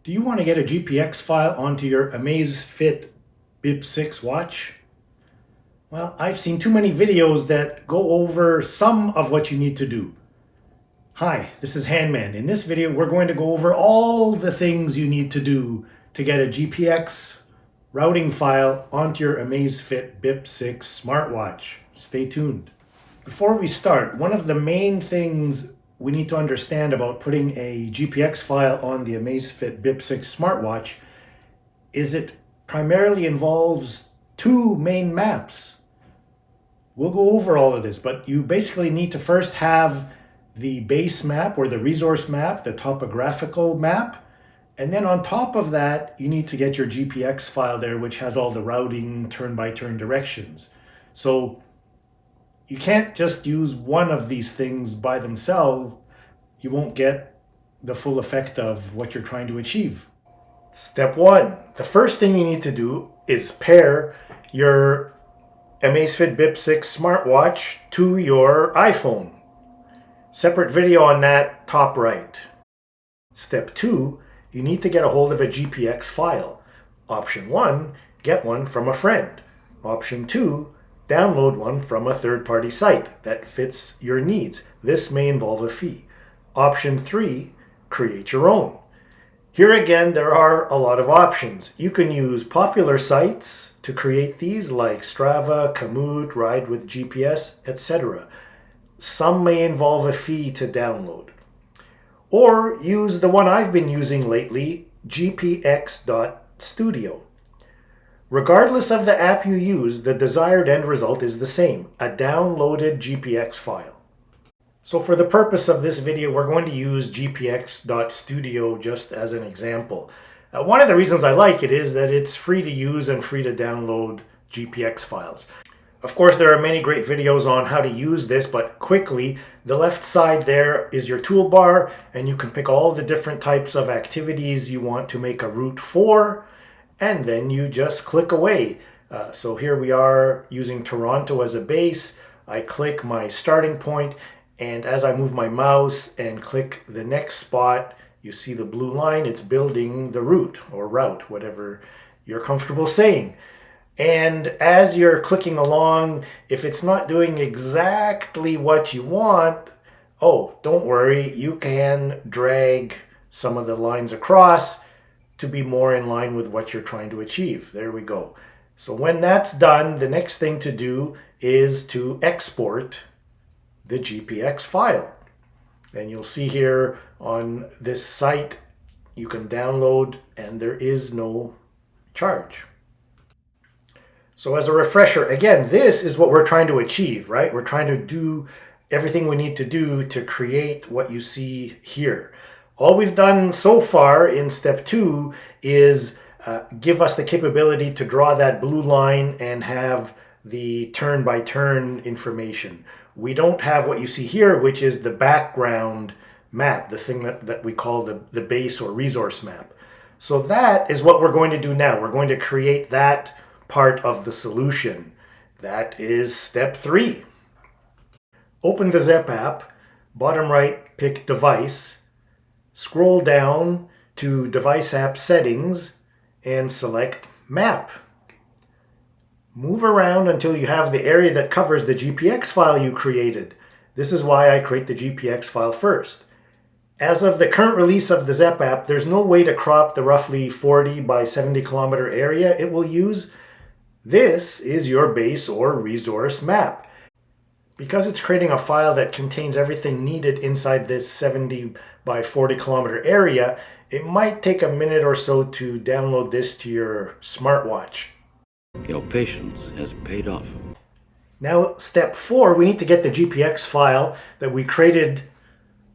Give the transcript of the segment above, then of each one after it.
Do you want to get a GPX file onto your Amazfit Bip 6 watch? Well, I've seen too many videos that go over some of what you need to do. Hi, this is Handman. In this video, we're going to go over all the things you need to do to get a GPX routing file onto your Amazfit Bip 6 smartwatch. Stay tuned. Before we start, one of the main things we need to understand about putting a GPX file on the Amazfit Bip 6 smartwatch is it primarily involves two main maps. We'll go over all of this, but you basically need to first have the base map or the resource map, the topographical map, and then on top of that, you need to get your GPX file there, which has all the routing turn-by-turn directions. So you can't just use one of these things by themselves. You won't get the full effect of what you're trying to achieve. Step one, the first thing you need to do is pair your Amazfit Bip 6 smartwatch to your iPhone. Separate video on that, top right. Step two, you need to get a hold of a GPX file. Option one, get one from a friend. Option two, download one from a third-party site that fits your needs. This may involve a fee. Option three, create your own. Here again, there are a lot of options. You can use popular sites to create these like Strava, Komoot, Ride with GPS, etc. Some may involve a fee to download. Or use the one I've been using lately, gpx.studio. Regardless of the app you use, the desired end result is the same, a downloaded GPX file. So for the purpose of this video, we're going to use gpx.studio just as an example. One of the reasons I like it is that it's free to use and free to download GPX files. Of course, there are many great videos on how to use this, but quickly, the left side there is your toolbar, and you can pick all the different types of activities you want to make a route for, and then you just click away. So here we are using Toronto as a base. I click my starting point, and as I move my mouse and click the next spot, you see the blue line. It's building the route or route, whatever you're comfortable saying. And as you're clicking along, if it's not doing exactly what you want, oh, don't worry, you can drag some of the lines across to be more in line with what you're trying to achieve. There we go. So when that's done, the next thing to do is to export the GPX file. And you'll see here on this site, you can download and there is no charge. So as a refresher, again, this is what we're trying to achieve, right? We're trying to do everything we need to do to create what you see here. All we've done so far in step two is give us the capability to draw that blue line and have the turn-by-turn information. We don't have what you see here, which is the background map, the thing that we call the base or resource map. So that is what we're going to do now. We're going to create that part of the solution. That is step three. Open the Zep app, bottom right, pick device, scroll down to device app settings and select map. Move around until you have the area that covers the GPX file you created. This is why I create the GPX file first. As of the current release of the Zep app, there's no way to crop the roughly 40 by 70 kilometer area it will use. This is your base or resource map. Because it's creating a file that contains everything needed inside this 70 by 40 kilometer area, it might take a minute or so to download this to your smartwatch. Your patience has paid off. Now, step four, we need to get the GPX file that we created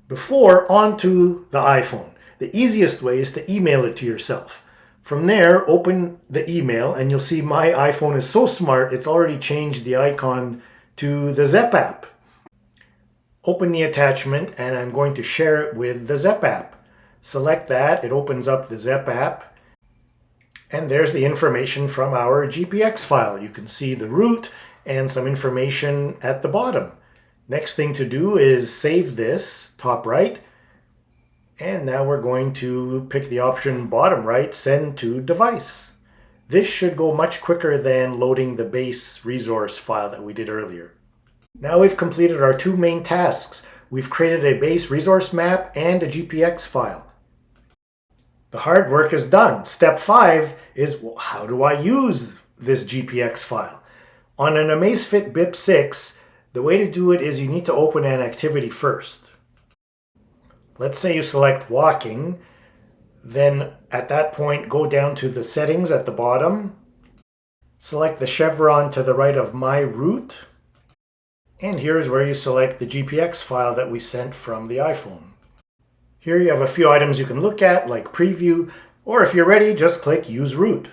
before onto the iPhone. The easiest way is to email it to yourself. From there, open the email and you'll see my iPhone is so smart, it's already changed the icon to the Zep app. Open the attachment and I'm going to share it with the Zep app. Select that, it opens up the Zep app. And there's the information from our GPX file. You can see the route and some information at the bottom. Next thing to do is save this, top right, And now we're going to pick the option bottom right, send to device. This should go much quicker than loading the base resource file that we did earlier. Now we've completed our two main tasks. We've created a base resource map and a GPX file. The hard work is done. Step 5 is, well, how do I use this GPX file? On an Amazfit Bip 6, the way to do it is you need to open an activity first. Let's say you select walking, then at that point go down to the settings at the bottom, select the chevron to the right of my route, and here's where you select the GPX file that we sent from the iPhone. Here you have a few items you can look at, like preview, or if you're ready, just click use route.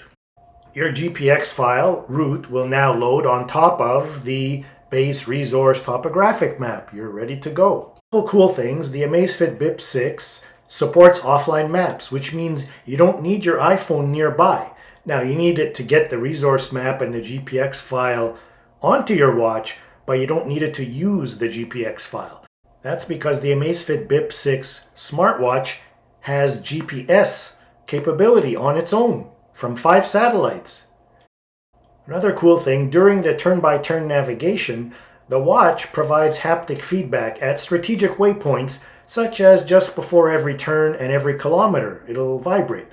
Your GPX file, route, will now load on top of the base resource topographic map. You're ready to go. Cool things, the Amazfit Bip 6 supports offline maps, which means you don't need your iPhone nearby. Now, you need it to get the resource map and the GPX file onto your watch, but you don't need it to use the GPX file. That's because the Amazfit Bip 6 smartwatch has GPS capability on its own from 5 satellites. Another cool thing, during the turn-by-turn navigation, the watch provides haptic feedback at strategic waypoints, such as just before every turn and every kilometer. It'll vibrate.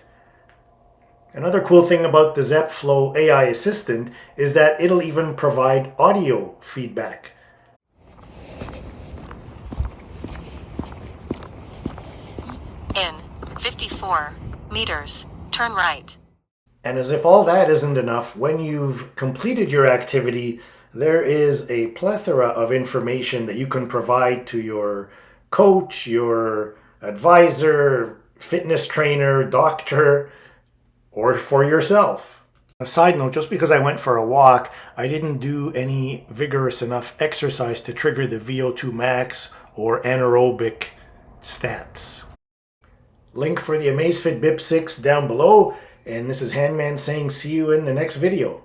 Another cool thing about the ZepFlow AI assistant is that it'll even provide audio feedback. In 54 meters, turn right. And as if all that isn't enough, when you've completed your activity, there is a plethora of information that you can provide to your coach, your advisor, fitness trainer, doctor, or for yourself. A side note, just because I went for a walk, I didn't do any vigorous enough exercise to trigger the VO2 max or anaerobic stats. Link for the Amazfit Bip 6 down below. And this is Handman saying see you in the next video.